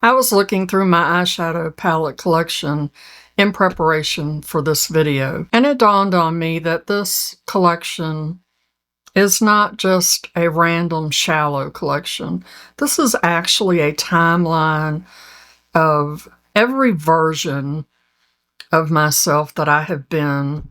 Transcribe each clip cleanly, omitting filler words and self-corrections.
I was looking through my eyeshadow palette collection in preparation for this video, and it dawned on me that this collection is not just a random shallow collection. This is actually a timeline of every version of myself that I have been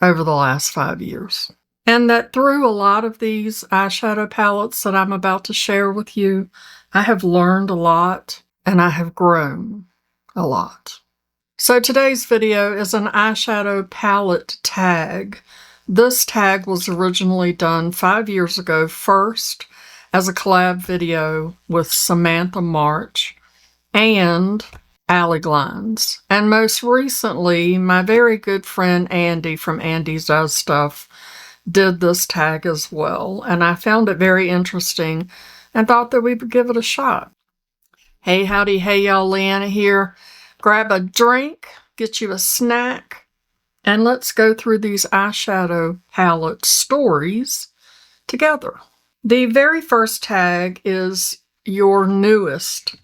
over the last 5 years. And that through a lot of these eyeshadow palettes that I'm about to share with you, I have learned a lot and I have grown a lot. So today's video is an eyeshadow palette tag. This tag was originally done 5 years ago, first as a collab video with Samantha March and Allie Glines. And most recently, my very good friend Andy from Andy's Does Stuff did this tag as well. And I found it very interesting and thought that we would give it a shot. Hey, howdy, hey y'all, Leanna here. Grab a drink, get you a snack, and let's go through these eyeshadow palette stories together. The very first tag is your newest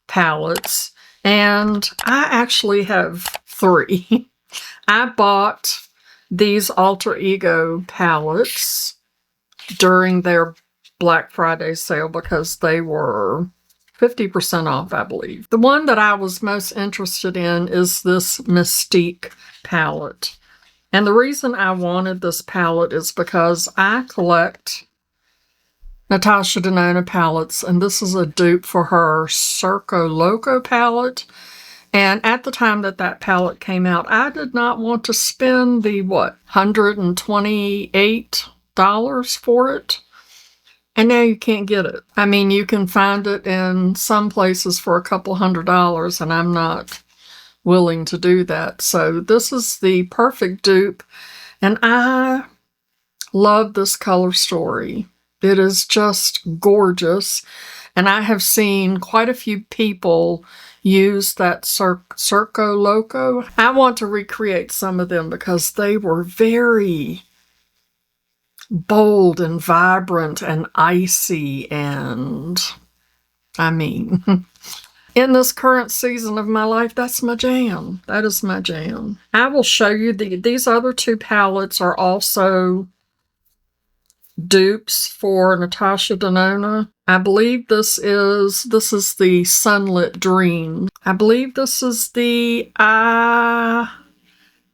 palettes, and I actually have 3. I bought these Alter Ego palettes during their Black Friday sale because they were 50% off, I believe. The one that I was most interested in is this Mystique palette. And the reason I wanted this palette is because I collect Natasha Denona palettes, and this is a dupe for her Circo Loco palette. And at the time that that palette came out, I did not want to spend the, $128 for it. And now you can't get it. I mean, you can find it in some places for a couple $100, and I'm not willing to do that. So this is the perfect dupe, and I love this color story. It is just gorgeous, and I have seen quite a few people use that Circo Loco. I want to recreate some of them because they were very bold and vibrant and icy, and I mean, in this current season of my life, that's my jam. That is my jam. I will show you these other 2 palettes are also dupes for Natasha Denona. I believe this is the Sunlit Dream. I believe this is the I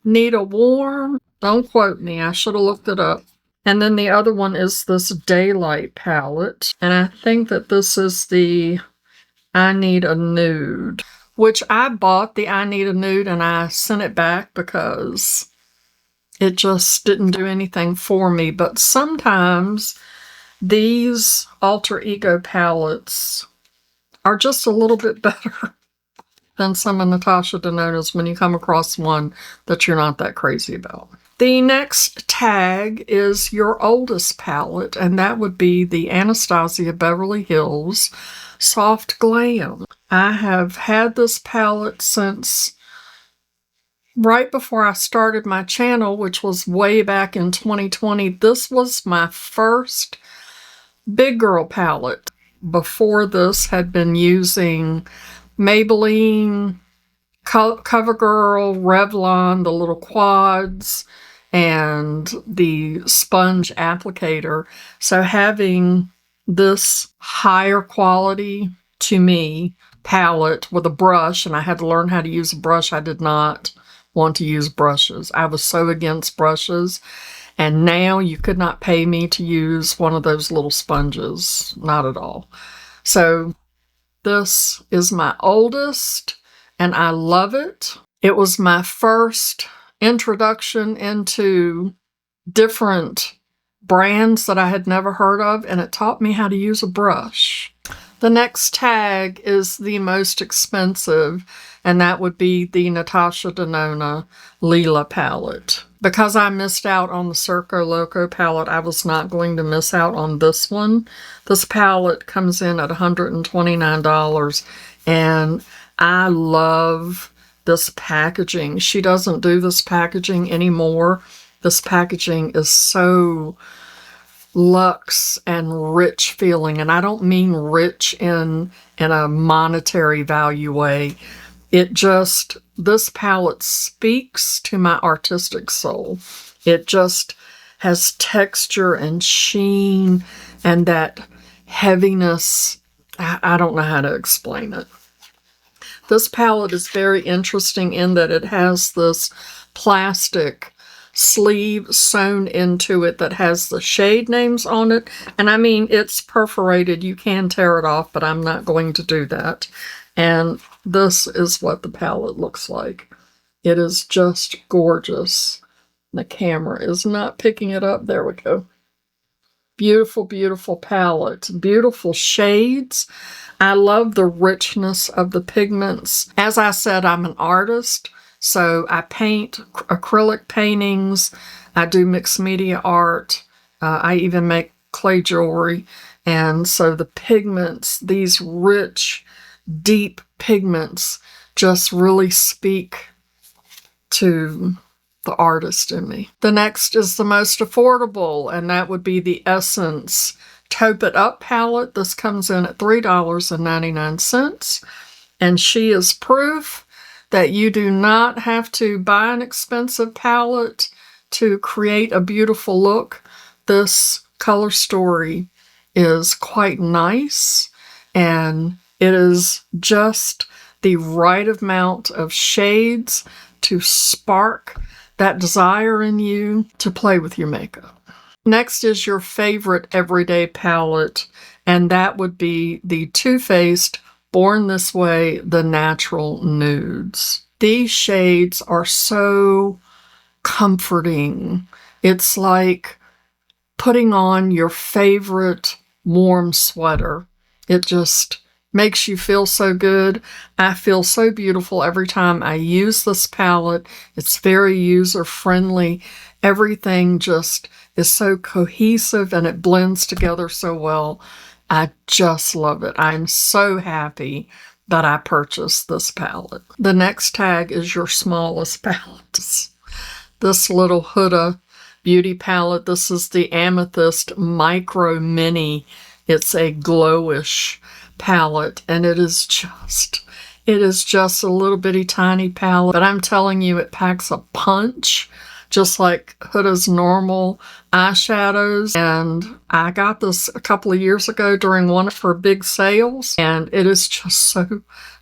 Need a Warm. Don't quote me. I should have looked it up. And then the other one is this Daylight palette. And I think that this is the I Need a Nude, which I bought the I Need a Nude and I sent it back because it just didn't do anything for me. But sometimes these Alter Ego palettes are just a little bit better than some of Natasha Denona's when you come across one that you're not that crazy about. The next tag is your oldest palette, and that would be the Anastasia Beverly Hills Soft Glam. I have had this palette since right before I started my channel, which was way back in 2020. This was my first big girl palette. Before this, had been using Maybelline, CoverGirl, Revlon, the little quads, and the sponge applicator. So having this higher quality, to me, palette with a brush, and I had to learn how to use a brush. I did not want to use brushes. I was so against brushes. And now you could not pay me to use one of those little sponges. Not at all. So this is my oldest, and I love it. It was my first introduction into different brands that I had never heard of, and it taught me how to use a brush. The next tag is the most expensive, and that would be the Natasha Denona Lila palette. Because I missed out on the Circo Loco palette, I was not going to miss out on this one. This palette comes in at $129, and I love this packaging. She doesn't do this packaging anymore. This packaging is so luxe and rich feeling. And I don't mean rich in a monetary value way. It just, this palette speaks to my artistic soul. It just has texture and sheen and that heaviness. I don't know how to explain it. This palette is very interesting in that it has this plastic sleeve sewn into it that has the shade names on it. And I mean, it's perforated. You can tear it off, but I'm not going to do that. And this is what the palette looks like. It is just gorgeous. The camera is not picking it up. There we go. Beautiful, beautiful palette. Beautiful shades. I love the richness of the pigments. As I said, I'm an artist, so I paint acrylic paintings. I do mixed media art. I even make clay jewelry. And so the pigments, these rich, deep pigments, just really speak to the artist in me. The next is the most affordable, and that would be the Essence Taupe It Up palette. This comes in at $3.99, and she is proof that you do not have to buy an expensive palette to create a beautiful look. This color story is quite nice, and it is just the right amount of shades to spark that desire in you to play with your makeup. Next is your favorite everyday palette, and that would be the Too Faced Born This Way, the Natural Nudes. These shades are so comforting. It's like putting on your favorite warm sweater. It just makes you feel so good. I feel so beautiful every time I use this palette. It's very user-friendly. Everything just is so cohesive and it blends together so well. I just love it. I'm so happy that I purchased this palette. The next tag is your smallest palette. This little Huda beauty palette. This is the Amethyst Micro Mini. It's a GloWish palette, and it is just a little bitty tiny palette, but I'm telling you, it packs a punch, just like Huda's normal eyeshadows. And I got this a couple of years ago during one of her big sales, and it is just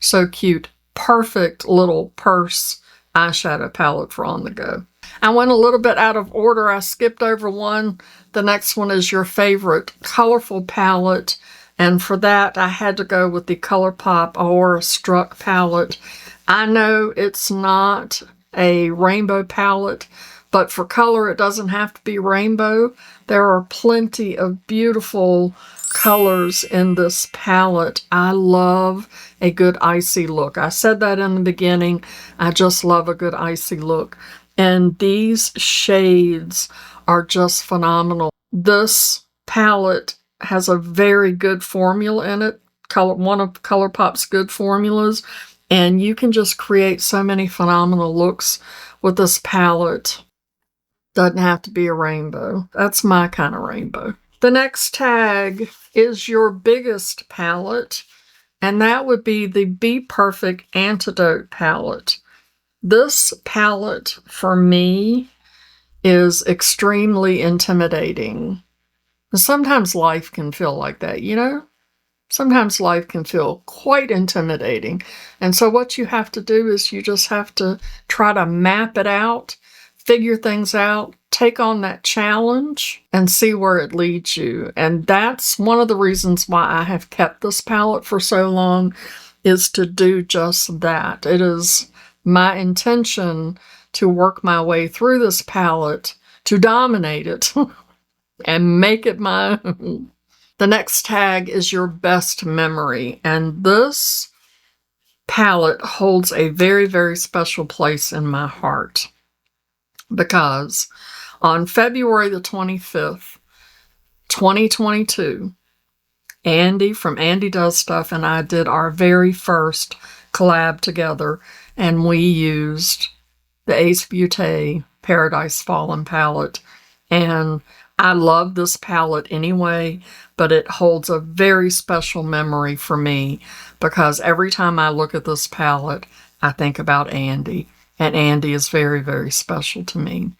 so cute. Perfect little purse eyeshadow palette for on the go. I went a little bit out of order. I skipped over one. The next one is your favorite colorful palette. And for that, I had to go with the ColourPop Aurora Struck palette. I know it's not a rainbow palette, but for color, it doesn't have to be rainbow. There are plenty of beautiful colors in this palette. I love a good icy look. I said that in the beginning. I just love a good icy look. And these shades are just phenomenal. This palette has a very good formula in it, one of ColourPop's good formulas, and you can just create so many phenomenal looks with this palette. Doesn't have to be a rainbow. That's my kind of rainbow. The next tag is your biggest palette, and that would be the BPerfect Antidote palette. This palette, for me, is extremely intimidating. Sometimes life can feel like that, you know? Sometimes life can feel quite intimidating. And so what you have to do is you just have to try to map it out, figure things out, take on that challenge, and see where it leads you. And that's one of the reasons why I have kept this palette for so long, is to do just that. It is my intention to work my way through this palette, to dominate it, and make it my own. The next tag is your best memory, and this palette holds a very, very special place in my heart, because on February the 25th, 2022, Andy from Andy Does Stuff and I did our very first collab together, and we used the Beaute Paradise Fallen palette. And I love this palette anyway, but it holds a very special memory for me because every time I look at this palette, I think about Andy, and Andy is very, very special to me.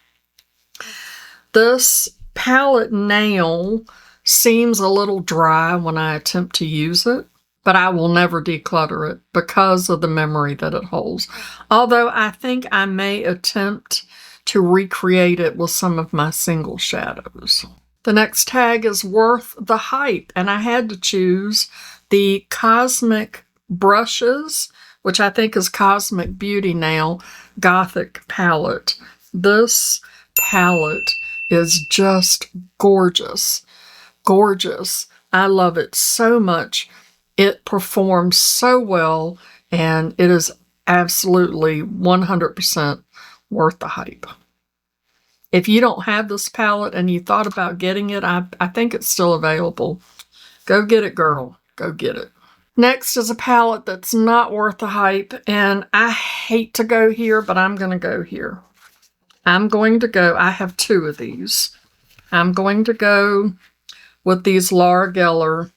This palette now seems a little dry when I attempt to use it, but I will never declutter it because of the memory that it holds. Although I think I may attempt to recreate it with some of my single shadows. The next tag is worth the hype, and I had to choose the Cosmic Brushes, which I think is Cosmic Beauty now, Gothic palette. This palette is just gorgeous. Gorgeous. I love it so much. It performs so well, and it is absolutely 100% worth the hype. If you don't have this palette and you thought about getting it, I think it's still available. Go get it, girl. Go get it. Next is a palette that's not worth the hype, and I hate to go here, but I'm going to go here. I have two of these. I'm going to go with these Laura Geller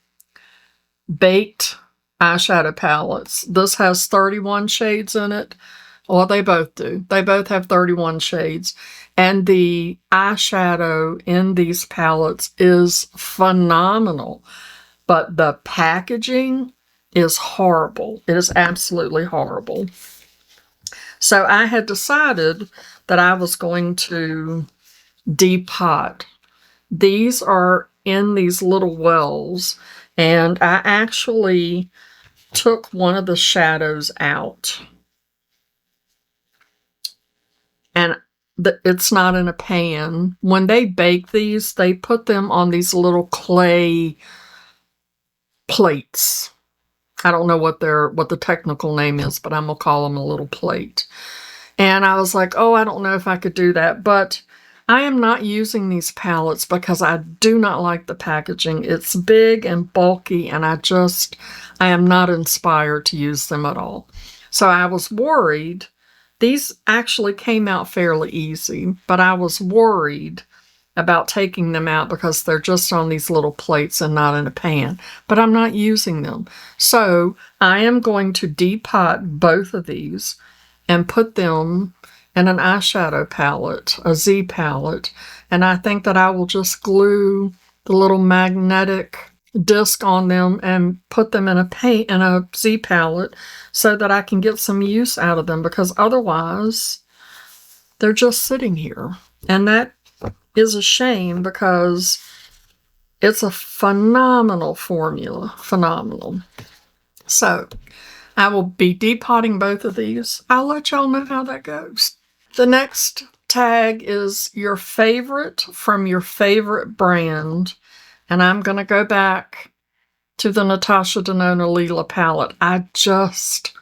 Baked eyeshadow palettes. This has 31 shades in it. Well, they both do. They both have 31 shades. And the eyeshadow in these palettes is phenomenal. But the packaging is horrible. It is absolutely horrible. So I had decided that I was going to depot. These are in these little wells. And I actually took one of the shadows out. And it's not in a pan. When they bake these, they put them on these little clay plates. I don't know what the technical name is, but I'm going to call them a little plate. And I was like, oh, I don't know if I could do that. But I am not using these palettes because I do not like the packaging. It's big and bulky, and I am not inspired to use them at all. So I was worried. These actually came out fairly easy, but I was worried about taking them out because they're just on these little plates and not in a pan. But I'm not using them. So I am going to depot both of these and put them in an eyeshadow palette, a Z palette. And I think that I will just glue the little magnetic disc on them and put them in a Z palette so that I can get some use out of them, because otherwise they're just sitting here. And that is a shame because it's a phenomenal formula. Phenomenal. So I will be depotting both of these. I'll let y'all know how that goes. The next tag is your favorite from your favorite brand. And I'm going to go back to the Natasha Denona Lila palette. I just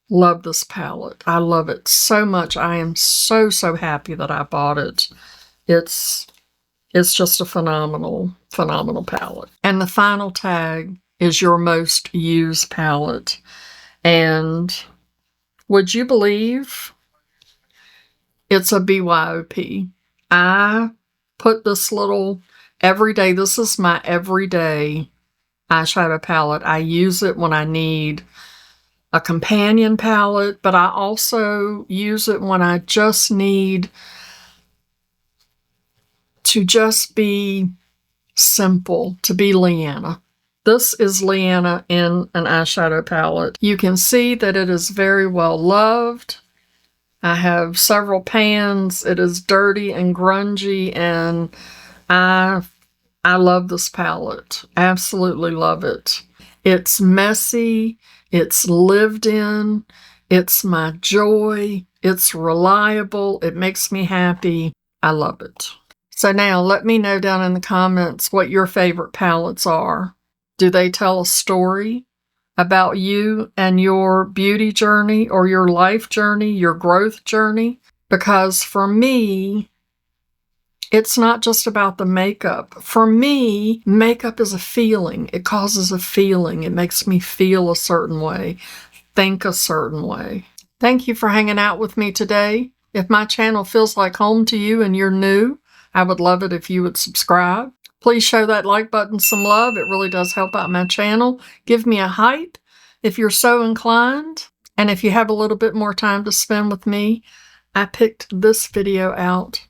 love this palette. I love it so much. I am so, so happy that I bought it. It's just a phenomenal, phenomenal palette. And the final tag is your most used palette. And would you believe it's a BYOP? I put this little everyday, this is my everyday eyeshadow palette. I use it when I need a companion palette, but I also use it when I just need to just be simple, to be Leanna. This is Leanna in an eyeshadow palette. You can see that it is very well loved. I have several pans. It is dirty and grungy, and I love this palette. Absolutely love it. It's messy. It's lived in. It's my joy. It's reliable. It makes me happy. I love it. So now let me know down in the comments what your favorite palettes are. Do they tell a story about you and your beauty journey or your life journey, your growth journey? Because for me, it's not just about the makeup. For me, makeup is a feeling. It causes a feeling. It makes me feel a certain way, think a certain way. Thank you for hanging out with me today. If my channel feels like home to you and you're new, I would love it if you would subscribe. Please show that like button some love. It really does help out my channel. Give me a hype if you're so inclined. And if you have a little bit more time to spend with me, I picked this video out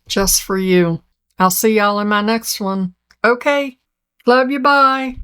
just for you. I'll see y'all in my next one. Okay. Love you. Bye.